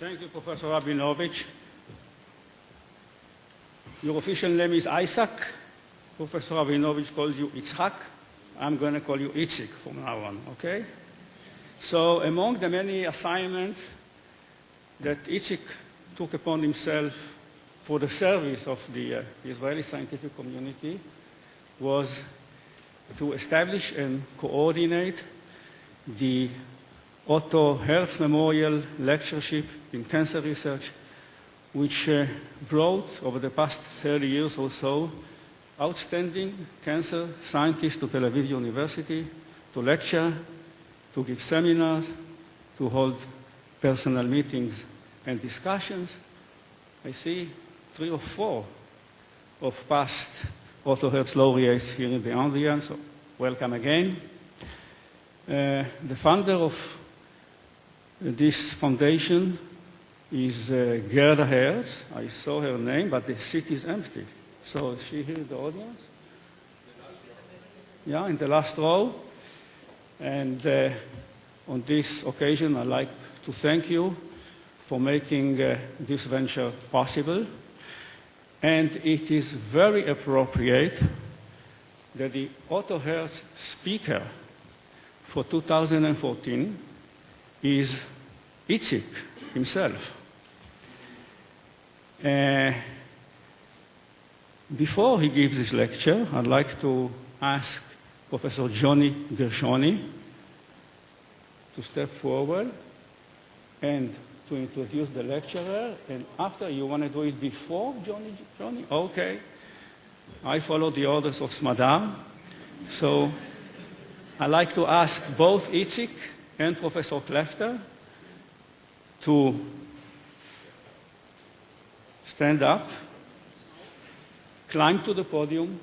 Thank you, Professor Rabinovich. Your official name is Isaac. Professor Rabinovich calls you Itzhak. I'm going to call you Itzik from now on, okay? So among the many assignments that Itzik took upon himself for the service of the Israeli scientific community was to establish and coordinate the Otto Herz Memorial Lectureship in Cancer Research, which brought, over the past 30 years or so, outstanding cancer scientists to Tel Aviv University to lecture, to give seminars, to hold personal meetings and discussions. I see 3 or 4 of past Otto Herz laureates here in the audience, so welcome again. The founder of this foundation is Gerda Herz. I saw her name, but the seat is empty. So is she here in the audience? Yeah, in the last row. And on this occasion, I'd like to thank you for making this venture possible. And it is very appropriate that the Otto Herz speaker for 2014 is Itzik himself. Before he gives his lecture, I'd like to ask Professor Gershoni to step forward and to introduce the lecturer. And after, you want to do it before Johnny? Okay. I follow the orders of Smadar. So I'd like to ask both Itzik and Professor Klefter to stand up, climb to the podium,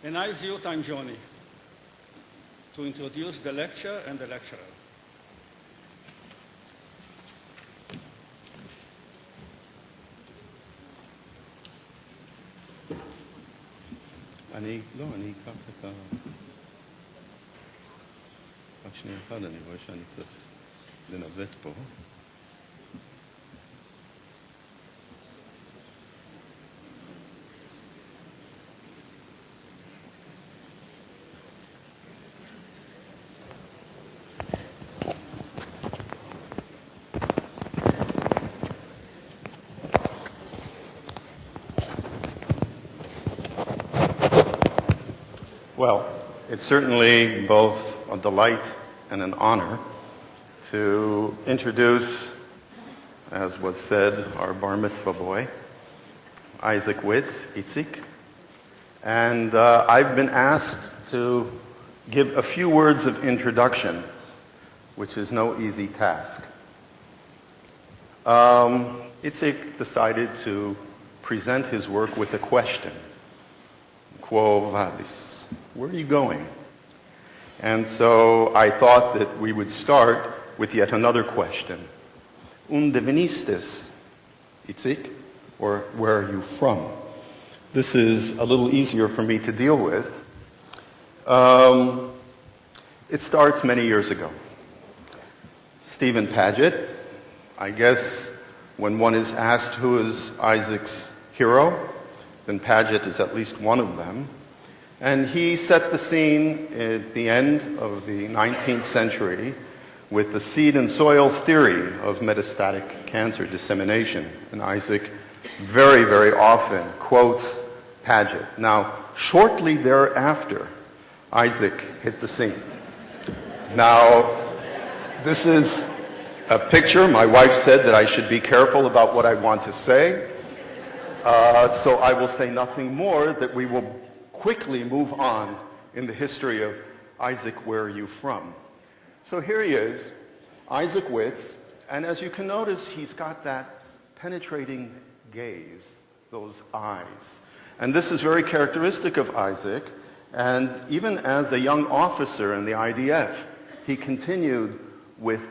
and now is your time, Johnny, to introduce the lecture and the lecturer. אני אקח את רק שנייה אחת, אני רואה שאני צריך לנווט פה. Well, it's certainly both a delight and an honor to introduce, as was said, our bar mitzvah boy, Isaac Witz, Itzik. And I've been asked to give a few words of introduction, which is no easy task. Itzik decided to present his work with a question. Quo vadis? Where are you going? And so I thought that we would start with yet another question. Unde venistes, Itzik? Or where are you from? This is a little easier for me to deal with. It starts many years ago. Stephen Paget, I guess when one is asked who is Isaac's hero, then Paget is at least one of them. And he set the scene at the end of the 19th century with the seed and soil theory of metastatic cancer dissemination. And Isaac very, very often quotes Paget. Now, shortly thereafter, Isaac hit the scene. Now, this is a picture. My wife said that I should be careful about what I want to say. So I will say nothing more, that we will quickly move on in the history of Isaac, where are you from? So here he is, Isaac Witz, and as you can notice, he's got that penetrating gaze, those eyes. And this is very characteristic of Isaac, and even as a young officer in the IDF, he continued with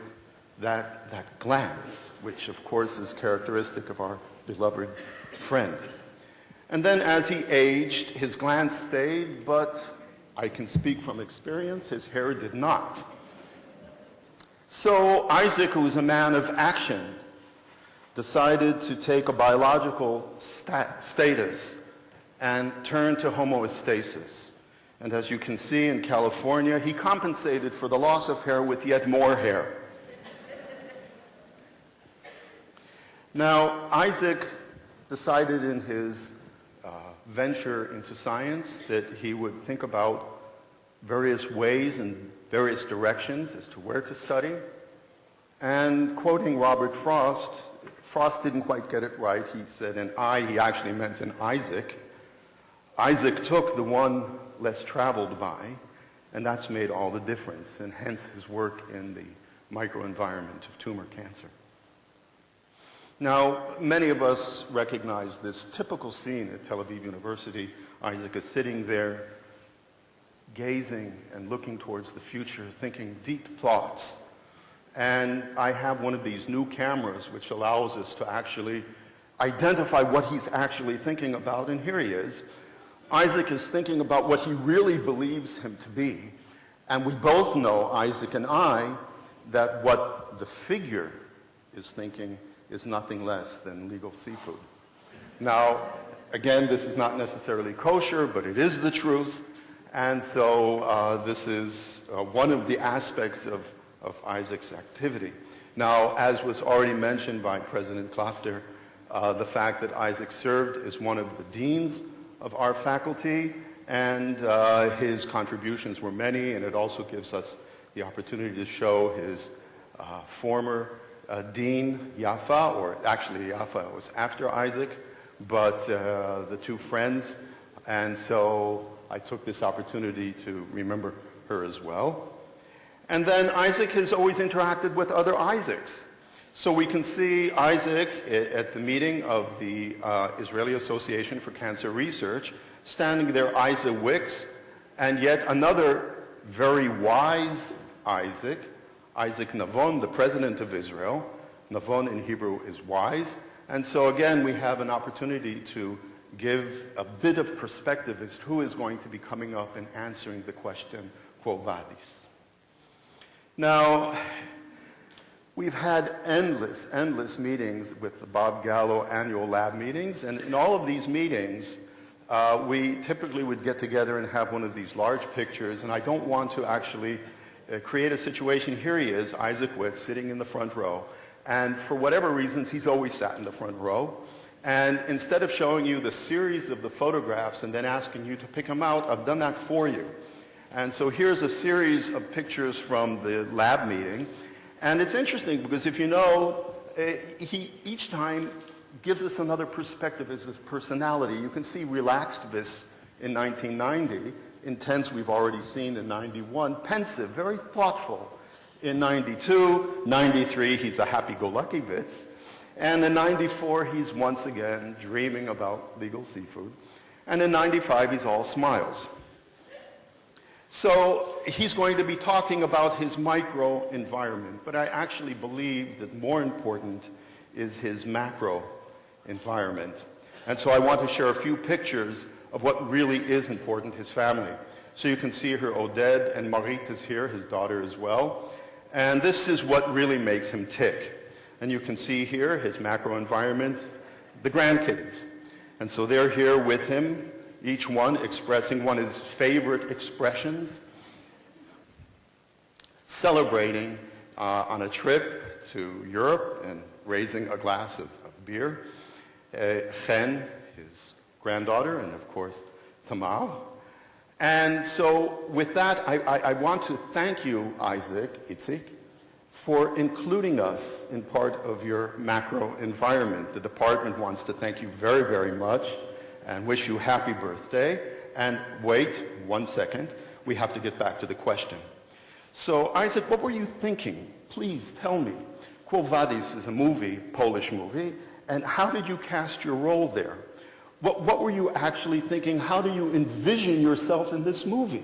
that glance, which of course is characteristic of our beloved friend. And then as he aged, his glance stayed, but I can speak from experience, his hair did not. So Isaac, who was a man of action, decided to take a biological status and turn to homostasis. And as you can see in California, he compensated for the loss of hair with yet more hair. Now, Isaac decided in his venture into science that he would think about various ways and various directions as to where to study. And quoting Robert Frost, Frost didn't quite get it right. He said an I, he actually meant an Isaac. Isaac took the one less traveled by, and that's made all the difference, and hence his work in the microenvironment of tumor cancer. Now, many of us recognize this typical scene at Tel Aviv University. Isaac is sitting there, gazing and looking towards the future, thinking deep thoughts. And I have one of these new cameras which allows us to actually identify what he's actually thinking about, and here he is. Isaac is thinking about what he really believes him to be, and we both know, Isaac and I, that what the figure is thinking is nothing less than legal seafood. Now, again, this is not necessarily kosher, but it is the truth, and so this is one of the aspects of Isaac's activity. Now, as was already mentioned by President Klafter, the fact that Isaac served as one of the deans of our faculty, and his contributions were many, and it also gives us the opportunity to show his former dean, Yafa, or actually Yafa was after Isaac, but the two friends, and so I took this opportunity to remember her as well. And then Isaac has always interacted with other Isaacs. So we can see Isaac at the meeting of the Israeli Association for Cancer Research, standing there, Isaac Wicks, and yet another very wise Isaac, Isaac Navon, the president of Israel. Navon in Hebrew is wise. And so again, we have an opportunity to give a bit of perspective as to who is going to be coming up and answering the question, Quo Vadis? Now, we've had endless meetings with the Bob Gallo annual lab meetings, and in all of these meetings, we typically would get together and have one of these large pictures, and I don't want to actually create a situation. Here he is, Isaac Witz, sitting in the front row, and for whatever reasons, he's always sat in the front row, and instead of showing you the series of the photographs and then asking you to pick them out, I've done that for you. And so here's a series of pictures from the lab meeting. And it's interesting because if you know, he each time gives us another perspective as his personality. You can see relaxed Witz in 1990, intense we've already seen in 91, pensive, very thoughtful in 92, 93 he's a happy-go-lucky Witz, and in 94 he's once again dreaming about legal seafood, and in 95 he's all smiles. So he's going to be talking about his micro environment, but I actually believe that more important is his macro environment. And so I want to share a few pictures of what really is important, his family. So you can see here Oded, and Marit is here, his daughter as well. And this is what really makes him tick. And you can see here his macro environment, the grandkids. And so they're here with him, each one expressing one of his favorite expressions, celebrating on a trip to Europe and raising a glass of beer. Chen, his granddaughter, and of course Tamar. And so with that, I want to thank you, Isaac, Itzik, for including us in part of your macro environment. The department wants to thank you very, very much and wish you happy birthday. And wait 1 second, we have to get back to the question. So Isaac, what were you thinking? Please tell me. Quo Vadis is a movie, Polish movie, and how did you cast your role there? What were you actually thinking? How do you envision yourself in this movie?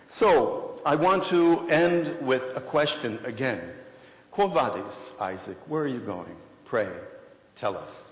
So I want to end with a question again. Quo Vadis, Isaac, where are you going? Pray, tell us.